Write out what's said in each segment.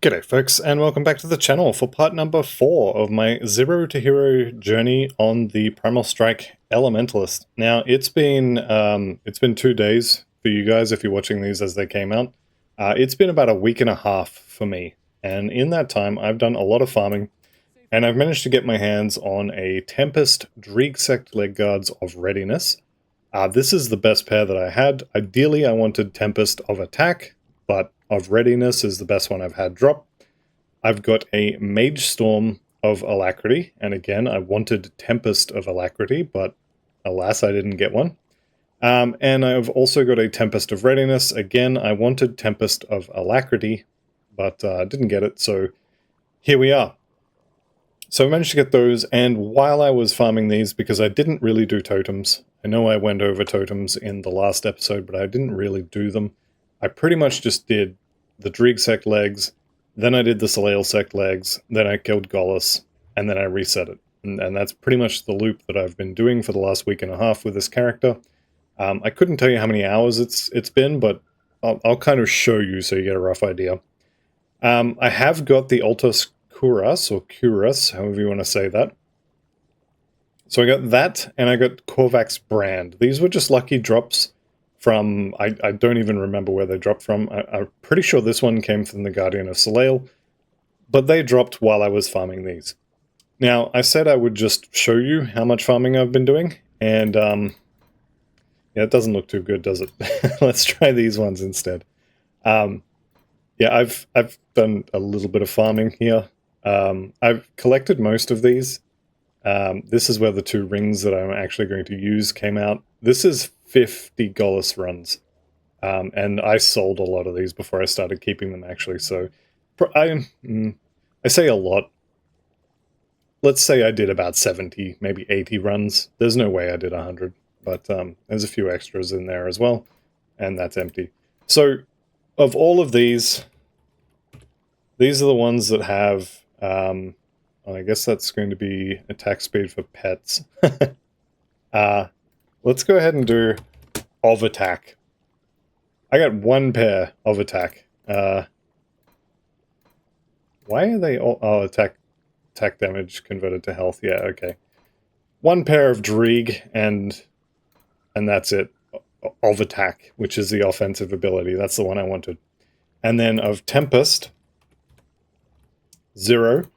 G'day folks, and welcome back to the channel for part number 4 of my Zero to Hero journey on the Primal Strike Elementalist. Now, it's been 2 days for you guys if you're watching these as they came out. It's been about a week and a half for me, and in that time I've done a lot of farming, and I've managed to get my hands on a Tempest Dreegsect Leg Guards of Readiness. This is the best pair that I had. Ideally I wanted Tempest of Attack, but of Readiness is the best one I've had drop. I've got a Mage Storm of Alacrity, and again, I wanted Tempest of Alacrity, but alas, I didn't get one. And I've also got a Tempest of Readiness. Again, I wanted Tempest of Alacrity, but didn't get it, so here we are. So I managed to get those, and while I was farming these, because I didn't really do totems, I know I went over totems in the last episode, but I didn't really do them. I pretty much just did the Dreegsect legs, then I did the Celestial Sect legs, then I killed Gollus, and then I reset it. And that's pretty much the loop that I've been doing for the last week and a half with this character. I couldn't tell you how many hours it's been, but I'll kind of show you so you get a rough idea. I have got the Altus Cuirass, or Cuirass, however you want to say that. So I got that, and I got Korvaak's Brand. These were just lucky drops from, I don't even remember where they dropped from. I'm pretty sure this one came from the Guardian of Celestial, but they dropped while I was farming these. Now, I said I would just show you how much farming I've been doing, and yeah, it doesn't look too good, does it? Let's try these ones instead. Yeah, I've done a little bit of farming here. I've collected most of these. This is where the 2 rings that I'm actually going to use came out. This is 50 Gollus runs, and I sold a lot of these before I started keeping them, actually, so I say a lot. Let's say I did about 70, maybe 80 runs. There's no way I did 100, but there's a few extras in there as well, and that's empty. So, of all of these are the ones that have, well, I guess that's going to be attack speed for pets. Let's go ahead and do of attack. I got 1 pair of attack. Why are they all... Oh, attack damage converted to health. Yeah, okay. 1 pair of Dreeg, and that's it. Of attack, which is the offensive ability. That's the one I wanted. And then of Tempest, 0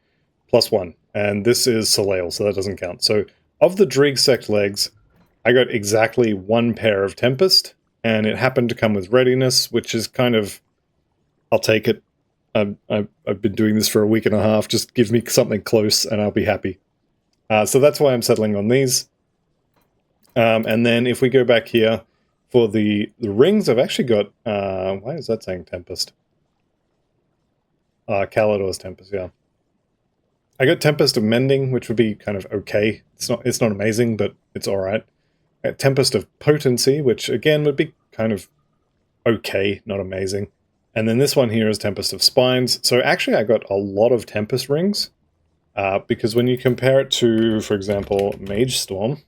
plus 1. And this is Celestial, so that doesn't count. So, of the Dreegsect legs, I got exactly 1 pair of Tempest, and it happened to come with Readiness, which is kind of... I'll take it. I've been doing this for a week and a half. Just give me something close, and I'll be happy. So that's why I'm settling on these. And then if we go back here, for the rings, I've actually got... why is that saying Tempest? Kalidor's Tempest, yeah. I got Tempest of Mending, which would be kind of okay. It's not amazing, but it's alright. I got Tempest of Potency, which again would be kind of okay, not amazing. And then this one here is Tempest of Spines. So actually I got a lot of Tempest rings, because when you compare it to, for example, Mage Storm,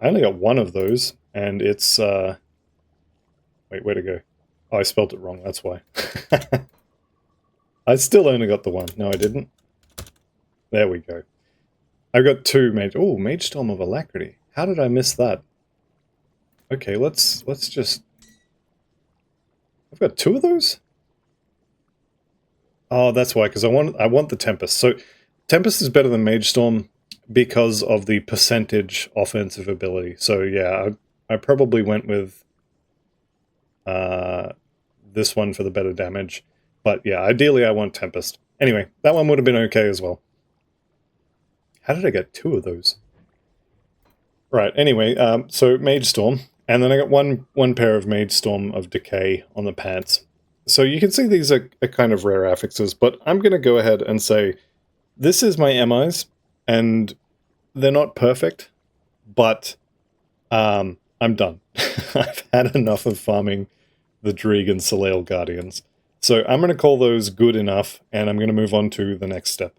I only got 1 of those, and it's... Wait, where to go? Oh, I spelled it wrong, that's why. I still only got the 1. No, I didn't. There we go. I've got 2 Mage... Oh, Mage Storm of Alacrity. How did I miss that? Okay, let's just... I've got 2 of those? Oh, that's why, because I want the Tempest. So, Tempest is better than Mage Storm because of the percentage offensive ability. So, yeah, I probably went with this one for the better damage. But, yeah, ideally I want Tempest. Anyway, that one would have been okay as well. How did I get 2 of those? Right, anyway, so Mage Storm, and then I got one pair of Mage Storm of Decay on the pants. So you can see these are kind of rare affixes, but I'm going to go ahead and say this is my MIs, and they're not perfect, but I'm done. I've had enough of farming the Dreeg and Celestial Guardians. So I'm going to call those good enough, and I'm going to move on to the next step.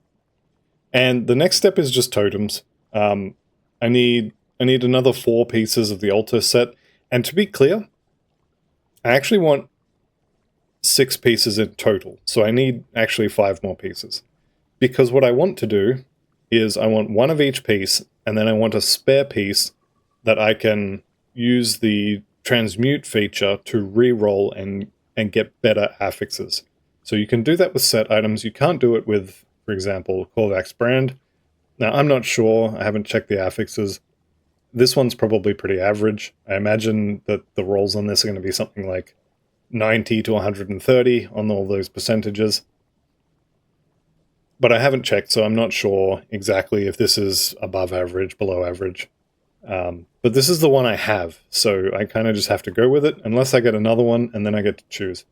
And the next step is just totems. I need another 4 pieces of the Altus set. And to be clear, I actually want 6 pieces in total. So I need actually 5 more pieces. Because what I want to do is I want one of each piece, and then I want a spare piece that I can use the transmute feature to re-roll and get better affixes. So you can do that with set items. You can't do it with, for example, Korvaak's brand. Now, I'm not sure. I haven't checked the affixes. This one's probably pretty average. I imagine that the rolls on this are going to be something like 90 to 130 on all those percentages. But I haven't checked, so I'm not sure exactly if this is above average, below average. But this is the one I have, so I kind of just have to go with it, unless I get another one, and then I get to choose.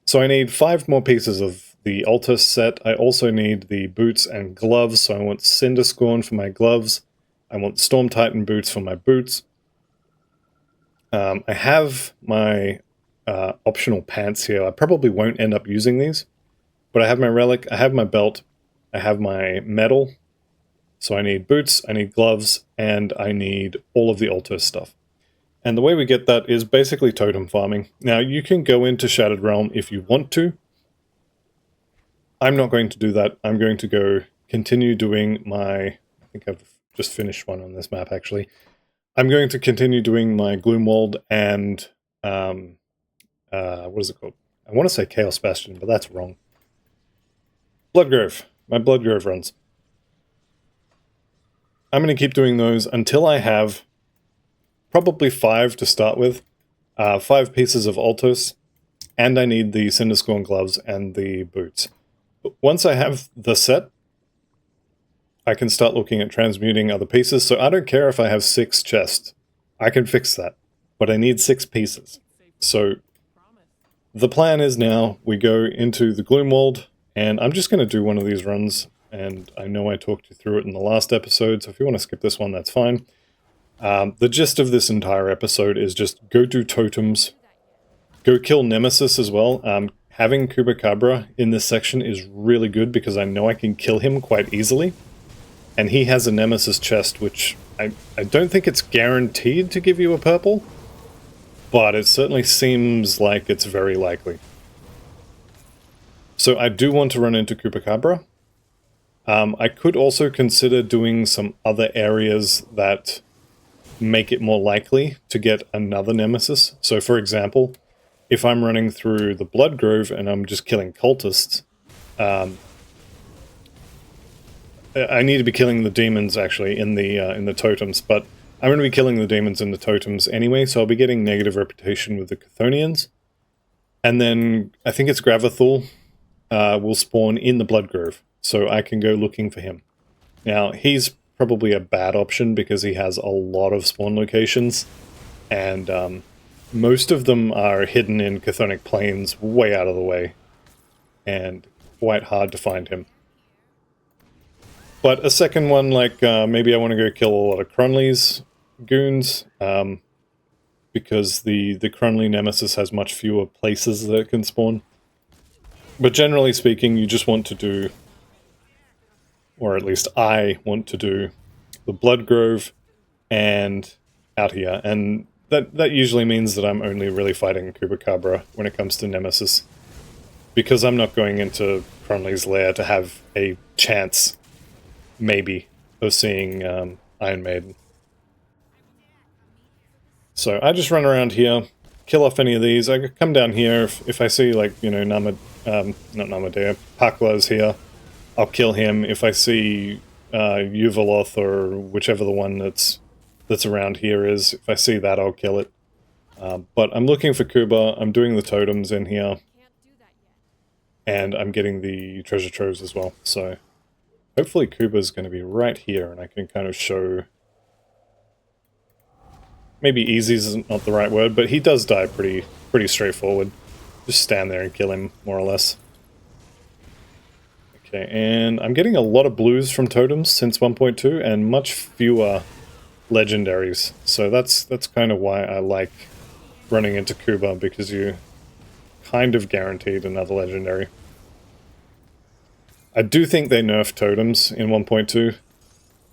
So I need 5 more pieces of the Altus set. I also need the boots and gloves, so I want Cinder Scorn for my gloves. I want Storm Titan boots for my boots. I have my optional pants here. I probably won't end up using these, but I have my relic, I have my belt, I have my medal. So I need boots, I need gloves, and I need all of the Altus stuff. And the way we get that is basically totem farming. Now, you can go into Shattered Realm if you want to. I'm not going to do that. I'm going to go continue doing my... I think I've just finished one on this map, actually. I'm going to continue doing my Gloomwald and... what is it called? I want to say Chaos Bastion, but that's wrong. Bloodgrove. My Bloodgrove runs. I'm going to keep doing those until I have probably 5 to start with. 5 pieces of Altus, and I need the Cinderscorn gloves and the boots. But once I have the set, I can start looking at transmuting other pieces. So I don't care if I have 6 chests. I can fix that. But I need 6 pieces. So the plan is now we go into the Gloomwald, and I'm just going to do one of these runs. And I know I talked you through it in the last episode, so if you want to skip this one, that's fine. The gist of this entire episode is just go do totems, go kill Nemesis as well. Having Chupacabra in this section is really good because I know I can kill him quite easily. And he has a Nemesis chest, which I don't think it's guaranteed to give you a purple, but it certainly seems like it's very likely. So I do want to run into Chupacabra. I could also consider doing some other areas that make it more likely to get another Nemesis. So for example, if I'm running through the Bloodgrove and I'm just killing cultists, I need to be killing the demons actually in the totems, but I'm going to be killing the demons in the totems anyway, so I'll be getting negative reputation with the Chthonians. And then I think it's Gravathul will spawn in the Bloodgrove, so I can go looking for him. Now, he's probably a bad option because he has a lot of spawn locations, and most of them are hidden in Chthonic plains way out of the way, and quite hard to find him. But a second one, like maybe I want to go kill a lot of Crunley's goons, because the Crunley Nemesis has much fewer places that it can spawn. But generally speaking, you just want to do, or at least I want to do, the Bloodgrove and out here. And that usually means that I'm only really fighting Chupacabra when it comes to Nemesis, because I'm not going into Crunley's lair to have a chance, maybe, of seeing Iron Maiden. So I just run around here, kill off any of these. I come down here if I see, like, you know, not Namadea, Pakla's here, I'll kill him. If I see Uvaloth or whichever the one that's around here is, if I see that, I'll kill it. But I'm looking for Kuba, I'm doing the totems in here, and I'm getting the treasure troves as well. So hopefully Kuba's going to be right here, and I can kind of show... Maybe easy isn't not the right word, but he does die pretty straightforward. Just stand there and kill him, more or less. Okay, and I'm getting a lot of blues from totems since 1.2, and much fewer legendaries. So that's kind of why I like running into Kuba, because you kind of guaranteed another legendary. I do think they nerfed totems in 1.2.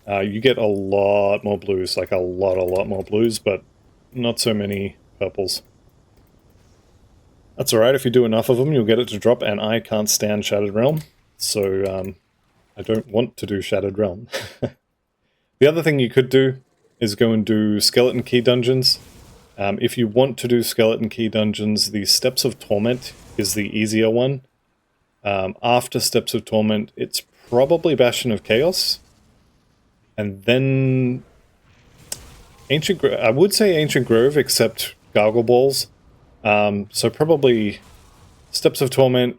You get a lot more blues, like a lot more blues, but not so many purples. That's alright, if you do enough of them, you'll get it to drop, and I can't stand Shattered Realm, so I don't want to do Shattered Realm. The other thing you could do is go and do Skeleton Key Dungeons. If you want to do Skeleton Key Dungeons, the Steps of Torment is the easier one. After Steps of Torment, it's probably Bastion of Chaos. And then I would say Ancient Grove, except Gargle Balls. So probably Steps of Torment,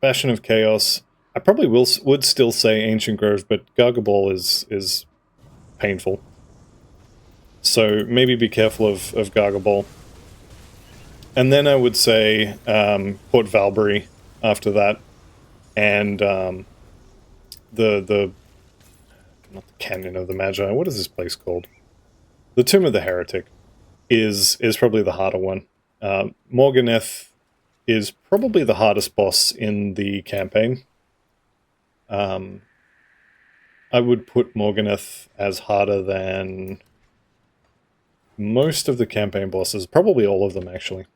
Bastion of Chaos. I probably would still say Ancient Grove, but Gargle Ball is painful. So maybe be careful of Gargle Ball. And then I would say Port Valbury after that, and the not the Canyon of the Magi. What is this place called? The Tomb of the Heretic is probably the harder one. Morganeth is probably the hardest boss in the campaign. I would put Morganeth as harder than most of the campaign bosses, probably all of them actually.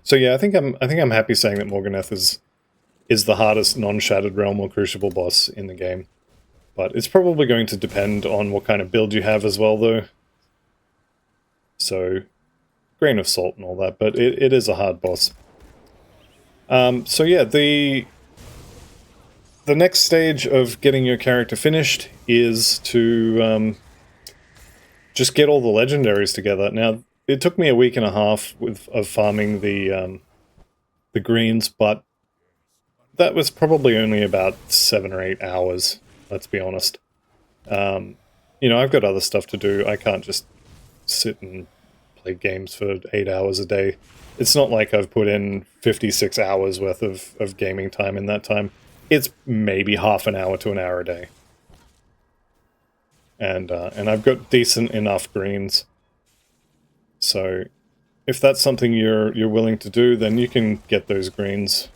So yeah, I think I'm happy saying that Morganeth is the hardest non-Shattered Realm or Crucible boss in the game. But it's probably going to depend on what kind of build you have as well, though. So, grain of salt and all that, but it is a hard boss. So yeah, the next stage of getting your character finished is to just get all the legendaries together. Now, it took me a week and a half of farming the greens, but that was probably only about 7 or 8 hours, let's be honest. You know, I've got other stuff to do. I can't just sit and play games for 8 hours a day. It's not like I've put in 56 hours worth of gaming time in that time. It's maybe half an hour to an hour a day. And I've got decent enough greens. So if that's something you're willing to do, then you can get those greens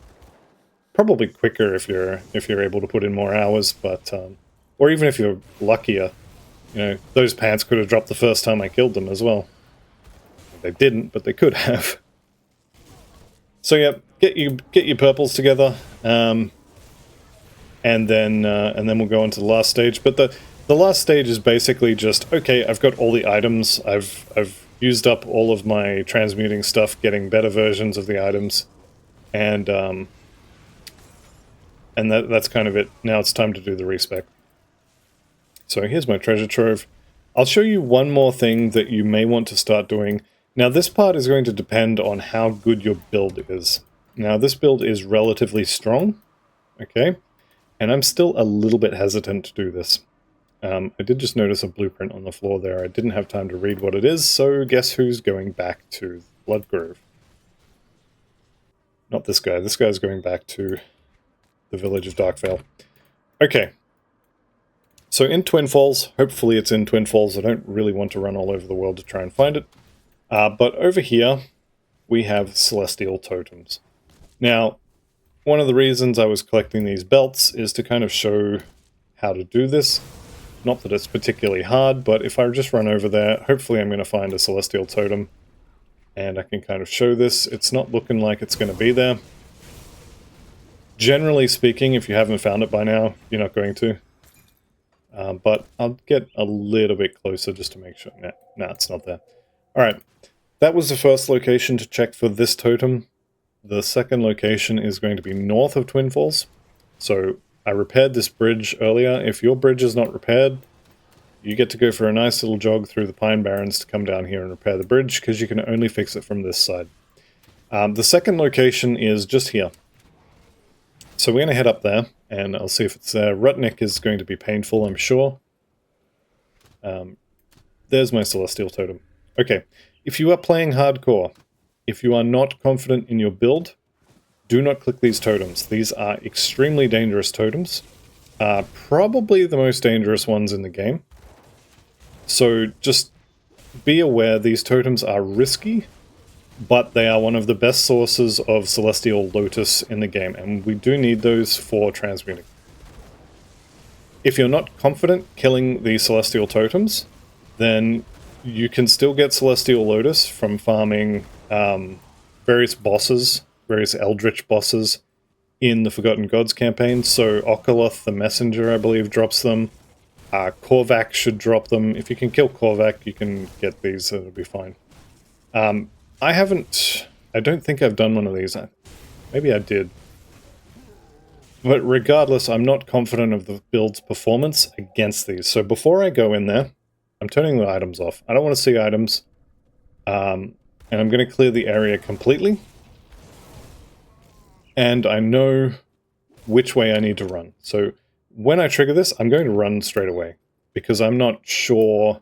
probably quicker if you're able to put in more hours, but or even if you're luckier. You know, those pants could have dropped the first time I killed them as well. They didn't, but they could have. So yeah, get your purples together, and then we'll go into the last stage. But the last stage is basically just, okay, I've got all the items. I've used up all of my transmuting stuff, getting better versions of the items, and that's kind of it. Now it's time to do the respec. So here's my treasure trove. I'll show you one more thing that you may want to start doing. Now this part is going to depend on how good your build is. Now this build is relatively strong, okay? And I'm still a little bit hesitant to do this. I did just notice a blueprint on the floor there. I didn't have time to read what it is, so guess who's going back to Bloodgrove? Not this guy. This guy's going back to the village of Darkvale. Okay. So in Twin Falls, hopefully it's in Twin Falls. I don't really want to run all over the world to try and find it. But over here, we have Celestial Totems. Now, one of the reasons I was collecting these belts is to kind of show how to do this. Not that it's particularly hard, but if I just run over there, hopefully I'm going to find a Celestial Totem. And I can kind of show this. It's not looking like it's going to be there. Generally speaking, if you haven't found it by now, you're not going to. But I'll get a little bit closer just to make sure. No, it's not there. Alright, that was the first location to check for this totem. The second location is going to be north of Twin Falls. So I repaired this bridge earlier. If your bridge is not repaired, you get to go for a nice little jog through the Pine Barrens to come down here and repair the bridge, because you can only fix it from this side. The second location is just here. So we're going to head up there, and I'll see if it's there. Rutnik is going to be painful, I'm sure. There's my Celestial Totem. Okay, if you are playing hardcore, if you are not confident in your build, do not click these totems. These are extremely dangerous totems. Probably the most dangerous ones in the game. So just be aware these totems are risky, but they are one of the best sources of Celestial Lotus in the game, and we do need those for transmuting. If you're not confident killing the Celestial Totems, then you can still get Celestial Lotus from farming various bosses, various eldritch bosses in the Forgotten Gods campaign. So Okaloth the Messenger, I believe, drops them. Korvaak should drop them. If you can kill Korvaak, you can get these, so it'll be fine. I don't think I've done one of these. Maybe I did. But regardless, I'm not confident of the build's performance against these. So before I go in there, I'm turning the items off. I don't want to see items. And I'm going to clear the area completely. And I know which way I need to run. So when I trigger this, I'm going to run straight away. Because I'm not sure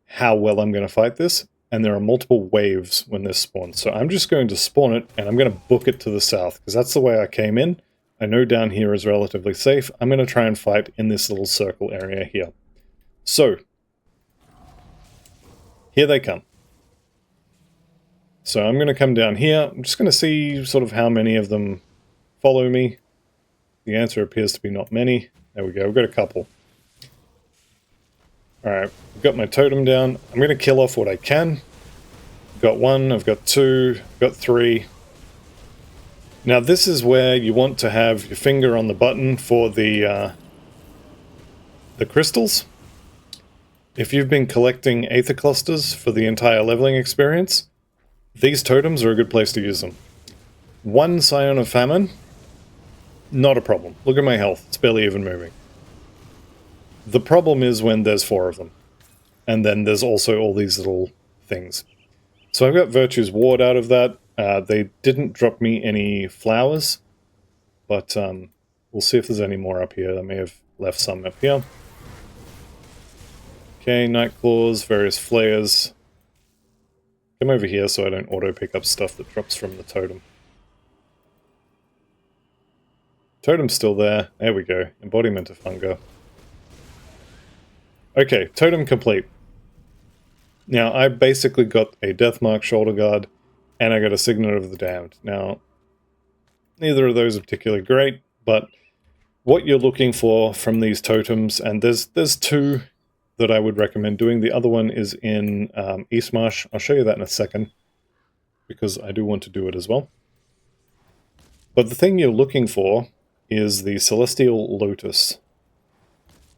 how well I'm going to fight this. And there are multiple waves when this spawns. So I'm just going to spawn it, and I'm going to book it to the south. Because that's the way I came in. I know down here is relatively safe. I'm going to try and fight in this little circle area here. So, here they come. So I'm going to come down here. I'm just going to see sort of how many of them follow me. The answer appears to be not many. There we go, we've got a couple. Alright, I've got my totem down. I'm going to kill off what I can. I've got one, I've got two, I've got three. Now this is where you want to have your finger on the button for the crystals. If you've been collecting Aether Clusters for the entire leveling experience, these totems are a good place to use them. One Scion of Famine, not a problem. Look at my health, it's barely even moving. The problem is when there's 4 of them. And then there's also all these little things. So I've got Virtue's Ward out of that. They didn't drop me any flowers, but we'll see if there's any more up here. I may have left some up here. Okay, Night Claws, various flares. Come over here so I don't auto-pick up stuff that drops from the totem. Totem's still there. There we go. Embodiment of Hunger. Okay, totem complete. Now, I basically got a Deathmark Shoulder Guard, and I got a Signet of the Damned. Now, neither of those are particularly great, but what you're looking for from these totems, and there's 2 that I would recommend doing. The other one is in Eastmarsh. I'll show you that in a second, because I do want to do it as well. But the thing you're looking for is the Celestial Lotus,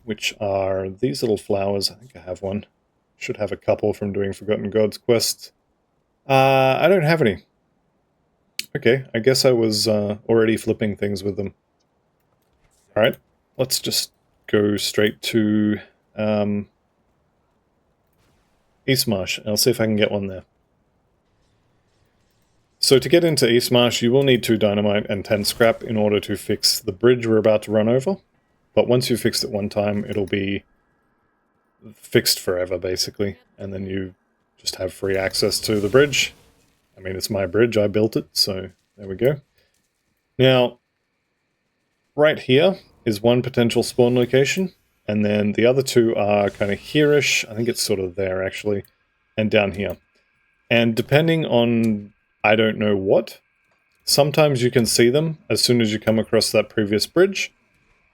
which are these little flowers. I think I have one. Should have a couple from doing Forgotten Gods quests. I don't have any. Okay, I guess I was already flipping things with them. Alright, let's just go straight to Eastmarsh, and I'll see if I can get one there. So to get into Eastmarsh, you will need 2 dynamite and 10 scrap in order to fix the bridge we're about to run over. But once you've fixed it one time, it'll be fixed forever, basically. And then you just have free access to the bridge. I mean, it's my bridge, I built it, so there we go. Now, right here is one potential spawn location, and then the other 2 are kind of here-ish. I think it's sort of there, actually, and down here. And depending on I don't know what, sometimes you can see them as soon as you come across that previous bridge,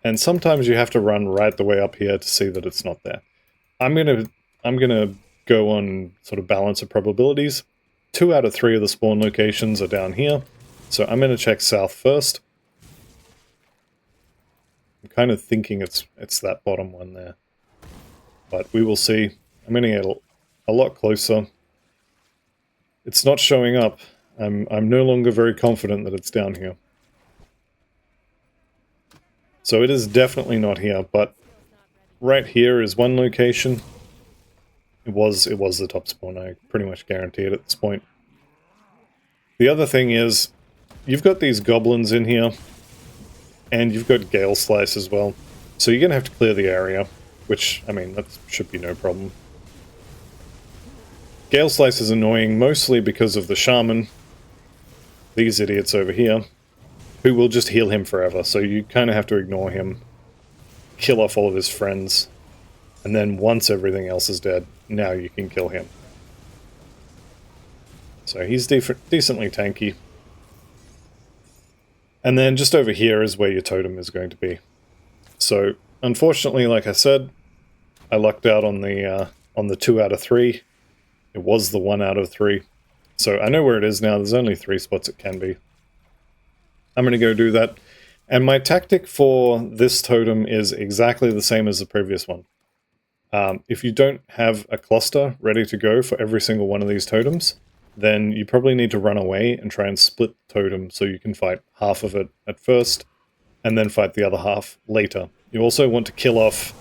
and sometimes you have to run right the way up here to see that it's not there. I'm gonna go on sort of balance of probabilities. 2 out of 3 of the spawn locations are down here, so I'm gonna check south first. I'm kind of thinking it's that bottom one there, but we will see. I'm gonna get a lot closer. It's not showing up. I'm no longer very confident that it's down here. So it is definitely not here, but right here is one location. It was the top spawn, I pretty much guarantee it at this point. The other thing is, you've got these goblins in here, and you've got Gale Slice as well. So you're going to have to clear the area, which, I mean, that should be no problem. Gale Slice is annoying mostly because of the shaman, these idiots over here, who will just heal him forever, so you kind of have to ignore him, kill off all of his friends, and then once everything else is dead, now you can kill him. So he's decently tanky. And then just over here is where your totem is going to be. So, unfortunately, like I said, I lucked out on the 2 out of 3. It was the 1 out of 3. So I know where it is now. There's only 3 spots it can be. I'm going to go do that. And my tactic for this totem is exactly the same as the previous one. If you don't have a cluster ready to go for every single one of these totems, then you probably need to run away and try and split the totem so you can fight half of it at first, and then fight the other half later. You also want to kill off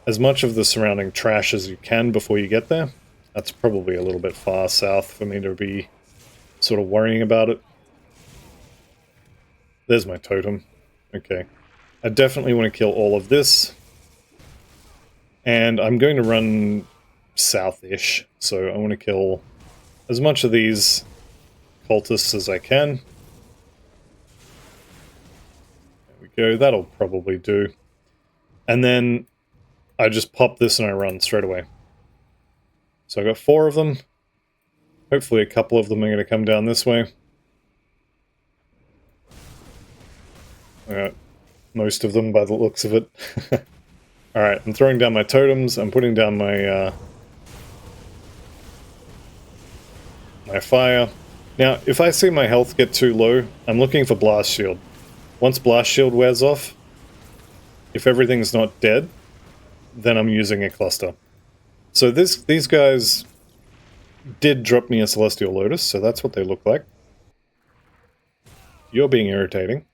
as much of the surrounding trash as you can before you get there. That's probably a little bit far south for me to be sort of worrying about it. There's my totem. Okay. I definitely want to kill all of this. And I'm going to run south-ish, so I want to kill as much of these cultists as I can. There we go, that'll probably do. And then I just pop this and I run straight away. So I got 4 of them. Hopefully a couple of them are going to come down this way. I got most of them by the looks of it. Alright, I'm throwing down my totems, I'm putting down my my fire. Now, if I see my health get too low, I'm looking for Blast Shield. Once Blast Shield wears off, if everything's not dead, then I'm using a cluster. So these guys did drop me a Celestial Lotus, so that's what they look like. You're being irritating.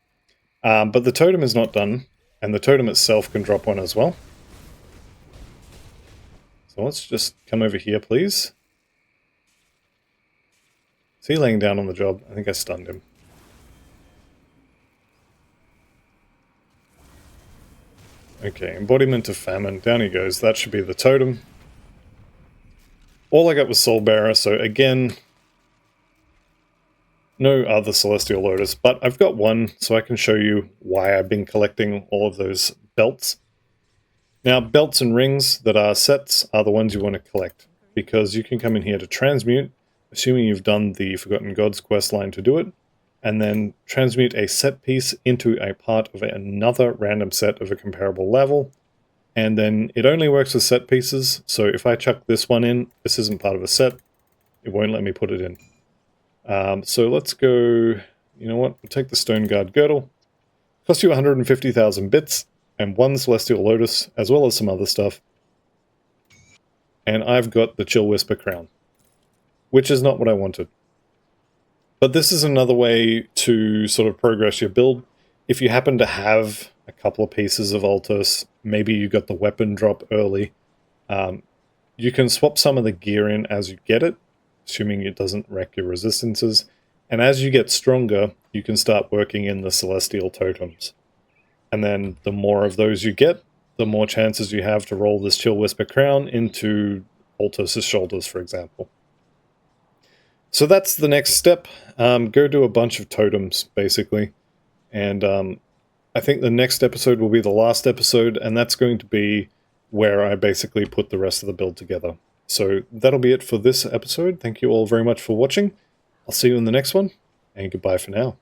But the totem is not done, and the totem itself can drop one as well. So let's just come over here, please. Is he laying down on the job? I think I stunned him. Okay, Embodiment of Famine. Down he goes. That should be the totem. All I got was Soul Bearer, so again, no other Celestial Lotus, but I've got one, so I can show you why I've been collecting all of those belts. Now, belts and rings that are sets are the ones you want to collect, because you can come in here to transmute, assuming you've done the Forgotten Gods quest line to do it, and then transmute a set piece into a part of another random set of a comparable level, and then it only works with set pieces, so if I chuck this one in, this isn't part of a set, it won't let me put it in. So let's go, you know what, we'll take the Stone Guard Girdle. Cost you 150,000 bits, and 1 Celestial Lotus, as well as some other stuff. And I've got the Chill Whisper Crown, which is not what I wanted. But this is another way to sort of progress your build. If you happen to have a couple of pieces of Altos, maybe you got the weapon drop early, you can swap some of the gear in as you get it, assuming it doesn't wreck your resistances. And as you get stronger, you can start working in the Celestial Totems. And then the more of those you get, the more chances you have to roll this Chill Whisper Crown into Altos' shoulders, for example. So that's the next step. Go do a bunch of totems, basically. And I think the next episode will be the last episode, and that's going to be where I basically put the rest of the build together. So that'll be it for this episode. Thank you all very much for watching. I'll see you in the next one, and goodbye for now.